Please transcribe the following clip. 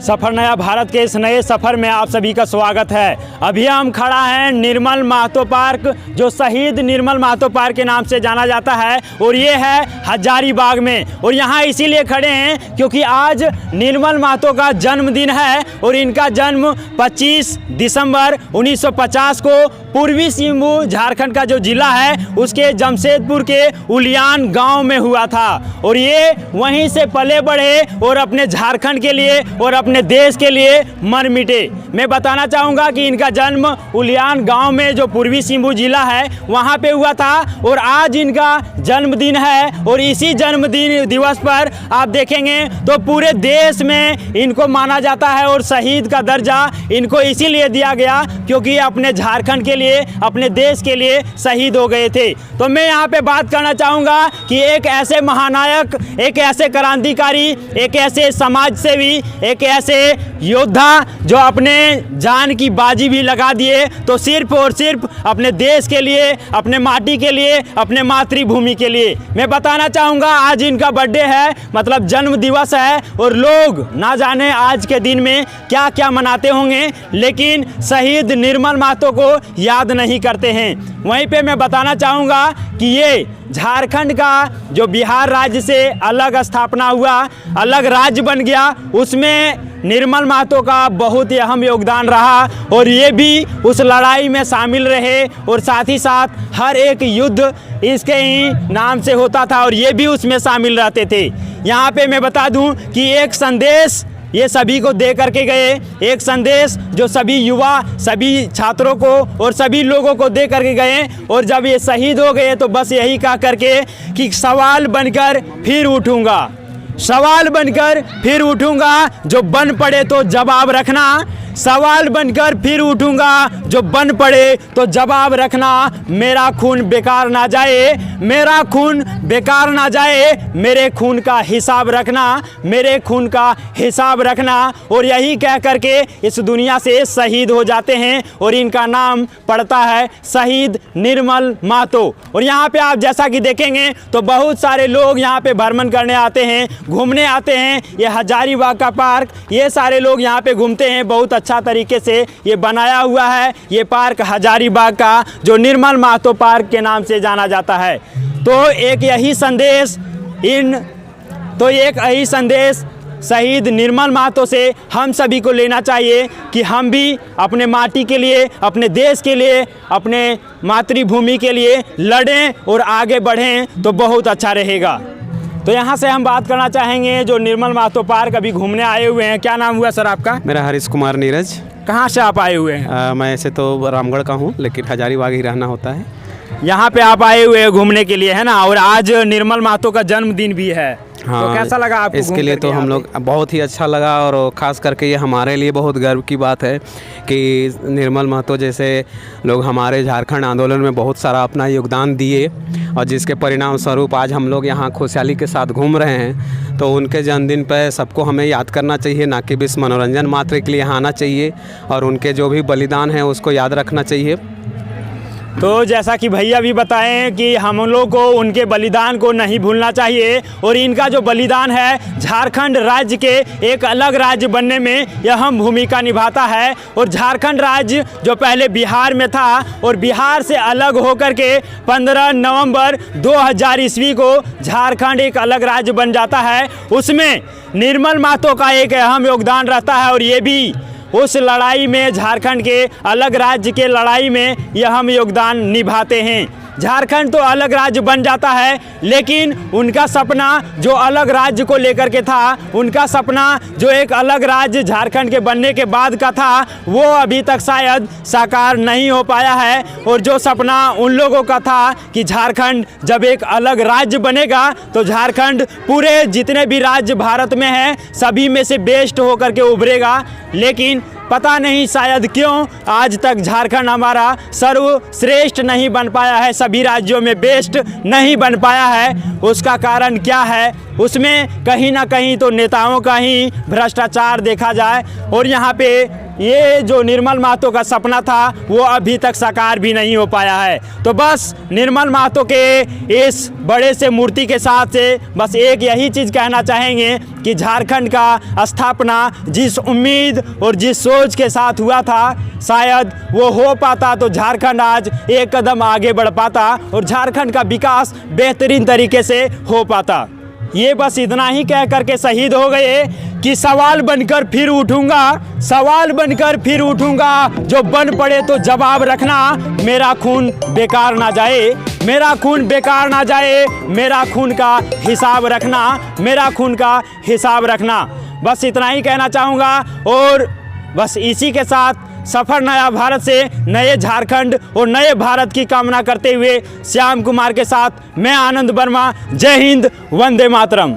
सफ़र नया भारत के इस नए सफ़र में आप सभी का स्वागत है। अभी हम खड़ा हैं निर्मल महतो पार्क, जो शहीद निर्मल महतो पार्क के नाम से जाना जाता है, और ये है हजारीबाग में। और यहाँ इसीलिए खड़े हैं क्योंकि आज निर्मल महतो का जन्मदिन है और इनका जन्म 25 दिसंबर 1950 को पूर्वी सिंहभूम झारखंड का जो ज़िला है उसके जमशेदपुर के उलियान गांव में हुआ था। और ये वहीं से पले बढ़े और अपने झारखंड के लिए और अपने देश के लिए मर मिटे। मैं बताना चाहूँगा कि इनका जन्म उलियान गांव में जो पूर्वी सिंहभूम ज़िला है वहाँ पे हुआ था और आज इनका जन्मदिन है। और इसी जन्मदिन दिवस पर आप देखेंगे तो पूरे देश में इनको माना जाता है और शहीद का दर्जा इनको इसीलिए दिया गया क्योंकि अपने झारखंड के लिए, अपने देश के लिए शहीद हो गए थे। तो मैं यहाँ पे बात करना चाहूँगा कि एक ऐसे महानायक, एक ऐसे क्रांतिकारी, एक ऐसे समाज सेवी, एक ऐसे योद्धा जो अपने जान की बाजी भी लगा दिए तो सिर्फ और सिर्फ अपने देश के लिए, अपने माटी के लिए, अपने मातृभूमि के लिए। मैं बताना चाहूँगा आज इनका बर्थडे है, मतलब जन्म दिवस है, और लोग ना जाने आज के दिन में क्या क्या मनाते होंगे, लेकिन शहीद निर्मल महतो को याद नहीं करते हैं। वहीं पे मैं बताना चाहूँगा कि ये झारखंड का जो बिहार राज्य से अलग स्थापना हुआ, अलग राज्य बन गया, उसमें निर्मल महतो का बहुत ही अहम योगदान रहा और ये भी उस लड़ाई में शामिल रहे। और साथ ही साथ हर एक युद्ध इसके ही नाम से होता था और ये भी उसमें शामिल रहते थे। यहाँ पे मैं बता दूं कि एक संदेश ये सभी को दे करके गए, एक संदेश जो सभी युवा, सभी छात्रों को और सभी लोगों को दे करके गए। और जब ये शहीद हो गए तो बस यही कह करके कि सवाल बनकर फिर उठूँगा, सवाल बनकर फिर उठूँगा, जो बन पड़े तो जवाब रखना, सवाल बनकर फिर उठूँगा, जो बन पड़े तो जवाब रखना। मेरा खून बेकार ना जाए, मेरा खून बेकार ना जाए, मेरे खून का हिसाब रखना, मेरे खून का हिसाब रखना। और यही कह करके इस दुनिया से शहीद हो जाते हैं और इनका नाम पड़ता है शहीद निर्मल महतो। और यहाँ पे आप जैसा कि देखेंगे तो बहुत सारे लोग यहाँ पे भ्रमण करने आते हैं, घूमने आते हैं। ये हजारीबाग का पार्क, ये सारे लोग यहाँ पे घूमते हैं। बहुत अच्छा तरीके से ये बनाया हुआ है ये पार्क हजारीबाग का, जो निर्मल महतो पार्क के नाम से जाना जाता है। तो एक यही संदेश शहीद निर्मल महतो से हम सभी को लेना चाहिए कि हम भी अपने माटी के लिए, अपने देश के लिए, अपने मातृभूमि के लिए लड़ें और आगे बढ़ें तो बहुत अच्छा रहेगा। तो यहाँ से हम बात करना चाहेंगे जो निर्मल महतो पार्क अभी घूमने आए हुए हैं। क्या नाम हुआ सर आपका? मेरा हरीश कुमार नीरज। कहाँ से आप आए हुए हैं? मैं ऐसे तो रामगढ़ का हूँ लेकिन हजारीबाग ही रहना होता है। यहाँ पे आप आए हुए हैं घूमने के लिए, है ना? और आज निर्मल महतो का जन्मदिन भी है। हाँ, तो कैसा लगा आपको? इसके लिए तो हम लोग बहुत ही अच्छा लगा और ख़ास करके ये हमारे लिए बहुत गर्व की बात है कि निर्मल महतो जैसे लोग हमारे झारखंड आंदोलन में बहुत सारा अपना योगदान दिए और जिसके परिणाम स्वरूप आज हम लोग यहाँ खुशहाली के साथ घूम रहे हैं। तो उनके जन्मदिन पर सबको हमें याद करना चाहिए, ना कि बस मनोरंजन मात्र के लिए यहाँ आना चाहिए और उनके जो भी बलिदान है उसको याद रखना चाहिए। तो जैसा कि भैया भी बताएं कि हम लोग को उनके बलिदान को नहीं भूलना चाहिए और इनका जो बलिदान है झारखंड राज्य के एक अलग राज्य बनने में यह अहम भूमिका निभाता है। और झारखंड राज्य जो पहले बिहार में था और बिहार से अलग होकर के 15 नवंबर 2000 ईस्वी को झारखंड एक अलग राज्य बन जाता है। उसमें निर्मल महतो का एक अहम योगदान रहता है और ये भी उस लड़ाई में, झारखंड के अलग राज्य के लड़ाई में यह अहम योगदान निभाते हैं। झारखंड तो अलग राज्य बन जाता है लेकिन उनका सपना जो अलग राज्य को लेकर के था, उनका सपना जो एक अलग राज्य झारखंड के बनने के बाद का था, वो अभी तक शायद साकार नहीं हो पाया है। और जो सपना उन लोगों का था कि झारखंड जब एक अलग राज्य बनेगा तो झारखंड पूरे जितने भी राज्य भारत में हैं सभी में से बेस्ट होकर के उभरेगा, लेकिन पता नहीं शायद क्यों आज तक झारखंड हमारा सर्वश्रेष्ठ नहीं बन पाया है, सभी राज्यों में बेस्ट नहीं बन पाया है। उसका कारण क्या है? उसमें कहीं ना कहीं तो नेताओं का ही भ्रष्टाचार देखा जाए। और यहाँ पे ये जो निर्मल महतो का सपना था वो अभी तक साकार भी नहीं हो पाया है। तो बस निर्मल महतो के इस बड़े से मूर्ति के साथ से बस एक यही चीज़ कहना चाहेंगे कि झारखंड का स्थापना जिस उम्मीद और जिस सोच के साथ हुआ था, शायद वो हो पाता तो झारखंड आज एक कदम आगे बढ़ पाता और झारखंड का विकास बेहतरीन तरीके से हो पाता। ये बस इतना ही कह करके शहीद हो गए कि सवाल बनकर फिर उठूंगा, सवाल बनकर फिर उठूंगा, जो बन पड़े तो जवाब रखना, मेरा खून बेकार ना जाए, मेरा खून बेकार ना जाए, मेरा खून का हिसाब रखना, मेरा खून का हिसाब रखना। बस इतना ही कहना चाहूँगा और बस इसी के साथ सफ़र नया भारत से नए झारखंड और नए भारत की कामना करते हुए श्याम कुमार के साथ मैं आनंद वर्मा। जय हिंद, वंदे मातरम।